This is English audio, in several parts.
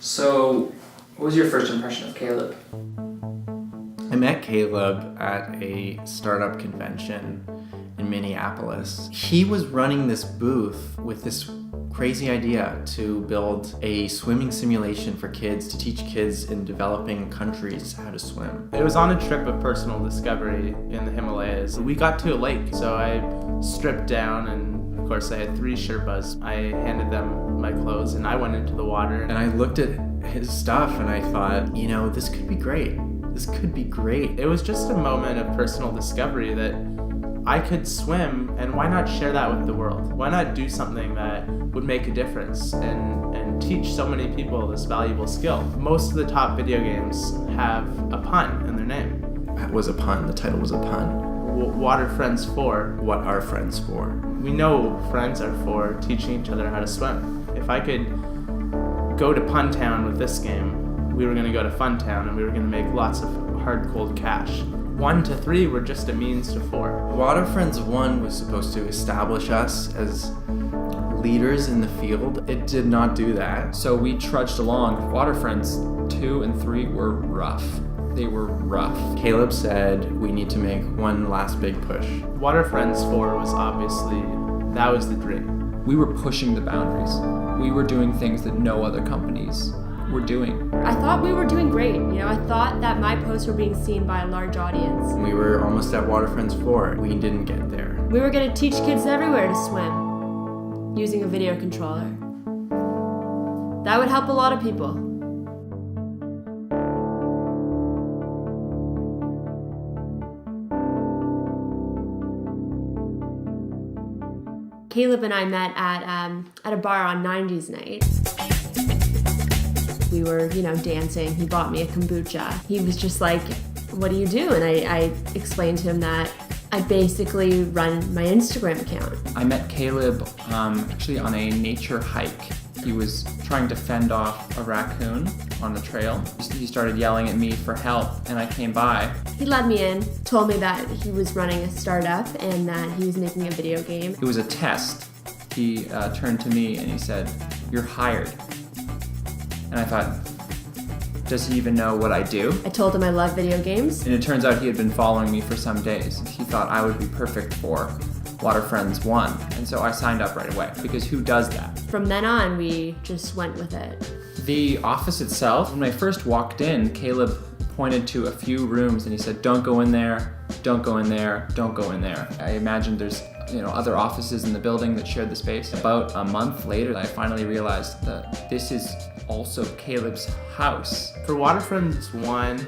So, what was your first impression of Caleb? I met Caleb at a startup convention in Minneapolis. He was running this booth with this crazy idea to build a swimming simulation for kids, to teach kids in developing countries how to swim. It was on a trip of personal discovery in the Himalayas. We got to a lake, so I stripped down, and of course I had 3 Sherpas. I handed them my clothes and I went into the water. And I looked at his stuff and I thought, you know, this could be great. This could be great. It was just a moment of personal discovery that I could swim, and why not share that with the world? Why not do something that would make a difference and teach so many people this valuable skill? Most of the top video games have a pun in their name. That was a pun. The title was a pun. What are friends for? What are friends for? We know friends are for teaching each other how to swim. If I could go to Pun Town with this game, we were going to go to Fun Town and we were going to make lots of hard, cold cash. 1 to 3 were just a means to 4. Water Friends 1 was supposed to establish us as leaders in the field. It did not do that. So we trudged along. Water Friends 2 and 3 were rough. They were rough. Caleb said we need to make one last big push. Water Friends 4 was obviously, that was the dream. We were pushing the boundaries. We were doing things that no other companies were doing. I thought we were doing great. You know, I thought that my posts were being seen by a large audience. We were almost at Water Friends 4. We didn't get there. We were going to teach kids everywhere to swim using a video controller. That would help a lot of people. Caleb and I met at a bar on 90s night. We were, dancing. He bought me a kombucha. He was just like, what do you do? And I explained to him that I basically run my Instagram account. I met Caleb actually on a nature hike. He was trying to fend off a raccoon on the trail. He started yelling at me for help, and I came by. He let me in, told me that he was running a startup and that he was making a video game. It was a test. He turned to me and he said, "You're hired." And I thought, does he even know what I do? I told him I love video games. And it turns out he had been following me for some days. He thought I would be perfect for Water Friends 1. And so I signed up right away, because who does that? From then on, we just went with it. The office itself, when I first walked in, Caleb pointed to a few rooms and he said, "Don't go in there, don't go in there, don't go in there." I imagined there's other offices in the building that shared the space. About a month later, I finally realized that this is also Caleb's house. For Water Friends 1,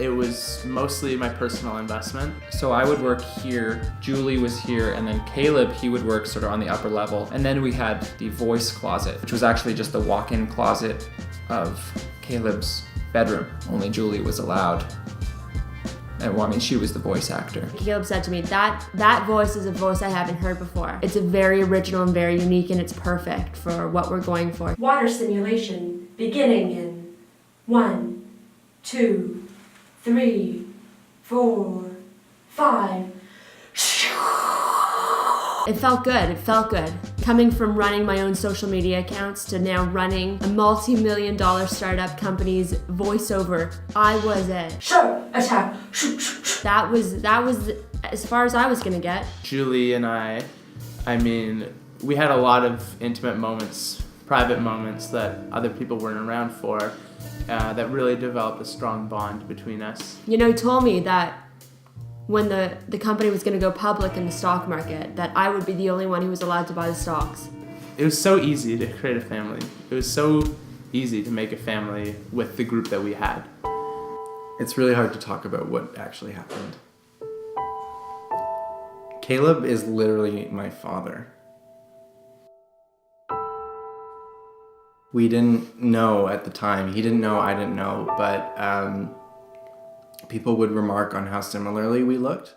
it was mostly my personal investment. So I would work here, Julie was here, and then Caleb, he would work sort of on the upper level. And then we had the voice closet, which was actually just the walk-in closet of Caleb's bedroom. Only Julie was allowed. And well, I mean, she was the voice actor. Caleb said to me, that voice is a voice I haven't heard before. It's a very original and very unique, and it's perfect for what we're going for. Water simulation beginning in 1, 2, 3, 4, 5. It felt good. Coming from running my own social media accounts to now running a multi-million-dollar startup company's voiceover, I was it. Sure, attack. That was as far as I was gonna get. Julie and I mean, we had a lot of intimate moments, private moments that other people weren't around for, that really developed a strong bond between us. He told me that when the company was going to go public in the stock market, that I would be the only one who was allowed to buy the stocks. It was so easy to create a family. It was so easy to make a family with the group that we had. It's really hard to talk about what actually happened. Caleb is literally my father. We didn't know at the time. He didn't know, I didn't know, but people would remark on how similarly we looked.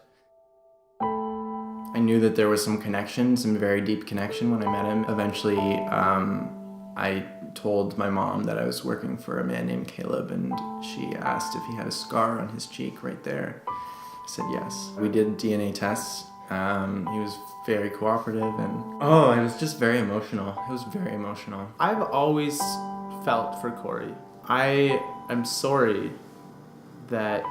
I knew that there was some connection, some very deep connection when I met him. Eventually, I told my mom that I was working for a man named Caleb, and she asked if he had a scar on his cheek right there. I said yes. We did DNA tests. He was very cooperative, and it was just very emotional. It was very emotional. I've always felt for Corey. I am sorry that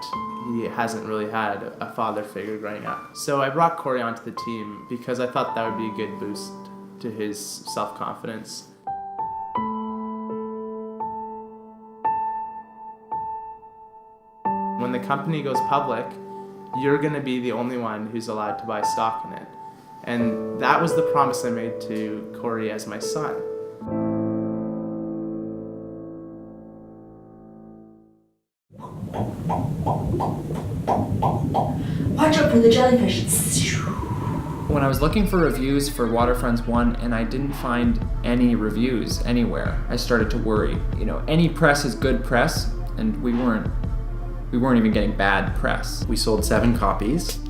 he hasn't really had a father figure growing up. So I brought Corey onto the team because I thought that would be a good boost to his self-confidence. When the company goes public, you're gonna be the only one who's allowed to buy stock in it. And that was the promise I made to Corey as my son. Watch out for the jellyfish. When I was looking for reviews for Waterfronts 1 and I didn't find any reviews anywhere, I started to worry. You know, any press is good press, and we weren't even getting bad press. We sold 7 copies,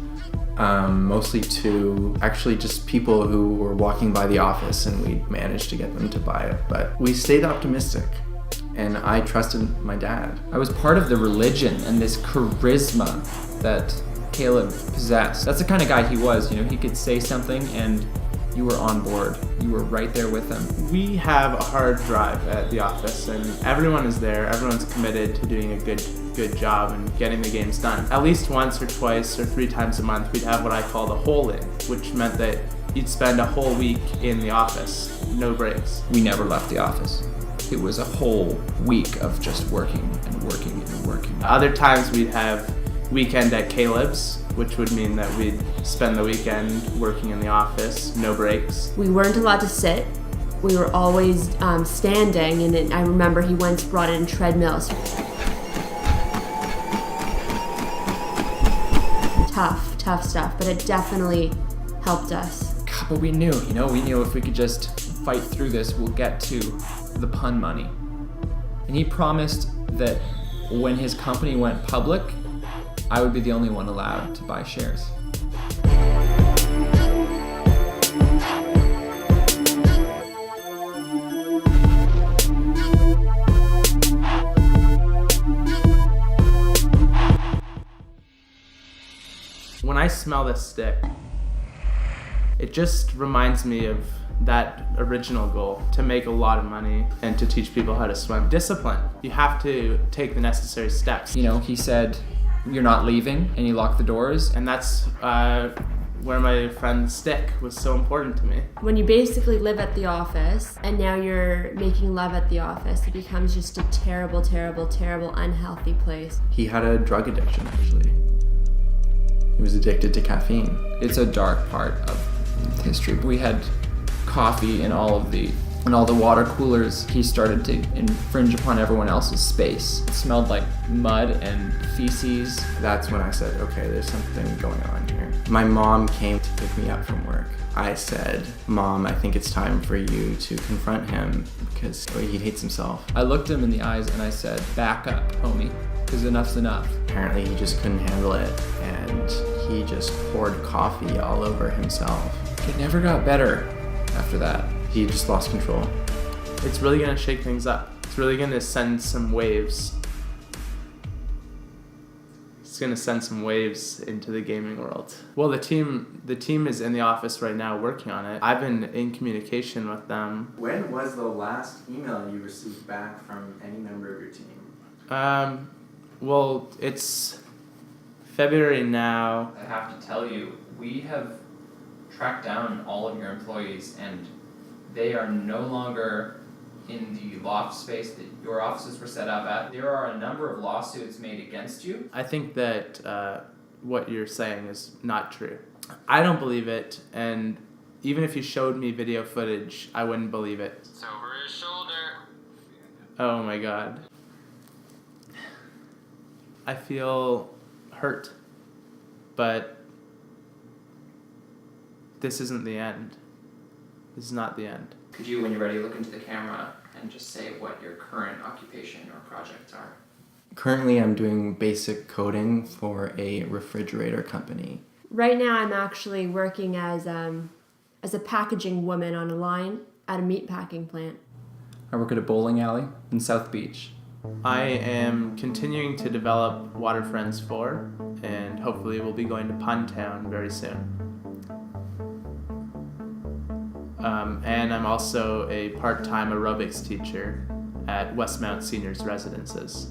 mostly to actually just people who were walking by the office, and we managed to get them to buy it. But we stayed optimistic, and I trusted my dad. I was part of the religion and this charisma that Caleb possessed. That's the kind of guy he was, you know, he could say something and you were on board. You were right there with him. We have a hard drive at the office, and everyone is there. Everyone's committed to doing a good job and getting the games done. At least once or twice or 3 times a month, we'd have what I call the hole in, which meant that you'd spend a whole week in the office, no breaks. We never left the office. It was a whole week of just working and working and working. Other times we'd have weekend at Caleb's, which would mean that we'd spend the weekend working in the office, no breaks. We weren't allowed to sit. We were always standing, and I remember he once brought in treadmills. Tough stuff, but it definitely helped us. God, but we knew if we could just fight through this, we'll get to the pun money. And he promised that when his company went public, I would be the only one allowed to buy shares. When I smell this stick, it just reminds me of that original goal, to make a lot of money and to teach people how to swim. Discipline. You have to take the necessary steps. You know, he said, "You're not leaving," and he locked the doors. And that's where my friend's stick was so important to me. When you basically live at the office and now you're making love at the office, it becomes just a terrible, unhealthy place. He had a drug addiction, actually. He was addicted to caffeine. It's a dark part of history. We had coffee in all the water coolers. He started to infringe upon everyone else's space. It smelled like mud and feces. That's when I said, okay, there's something going on here. My mom came to pick me up from work. I said, "Mom, I think it's time for you to confront him because he hates himself." I looked him in the eyes and I said, "Back up, homie, because enough's enough." Apparently he just couldn't handle it, and he just poured coffee all over himself. It never got better after that. He just lost control. It's really gonna shake things up. It's really gonna send some waves. It's gonna send some waves into the gaming world. Well, the team is in the office right now working on it. I've been in communication with them. When was the last email you received back from any member of your team? Well, it's February now. I have to tell you, we have tracked down all of your employees and they are no longer in the loft space that your offices were set up at. There are a number of lawsuits made against you. I think that what you're saying is not true. I don't believe it, and even if you showed me video footage, I wouldn't believe it. It's over his shoulder. Oh my god. I feel hurt, but this isn't the end. This is not the end. Could you, when you're ready, look into the camera and just say what your current occupation or projects are? Currently, I'm doing basic coding for a refrigerator company. Right now I'm actually working as a packaging woman on a line at a meatpacking plant. I work at a bowling alley in South Beach. I am continuing to develop Water Friends 4, and hopefully we'll be going to Pun Town very soon. And I'm also a part-time aerobics teacher at Westmount Seniors Residences.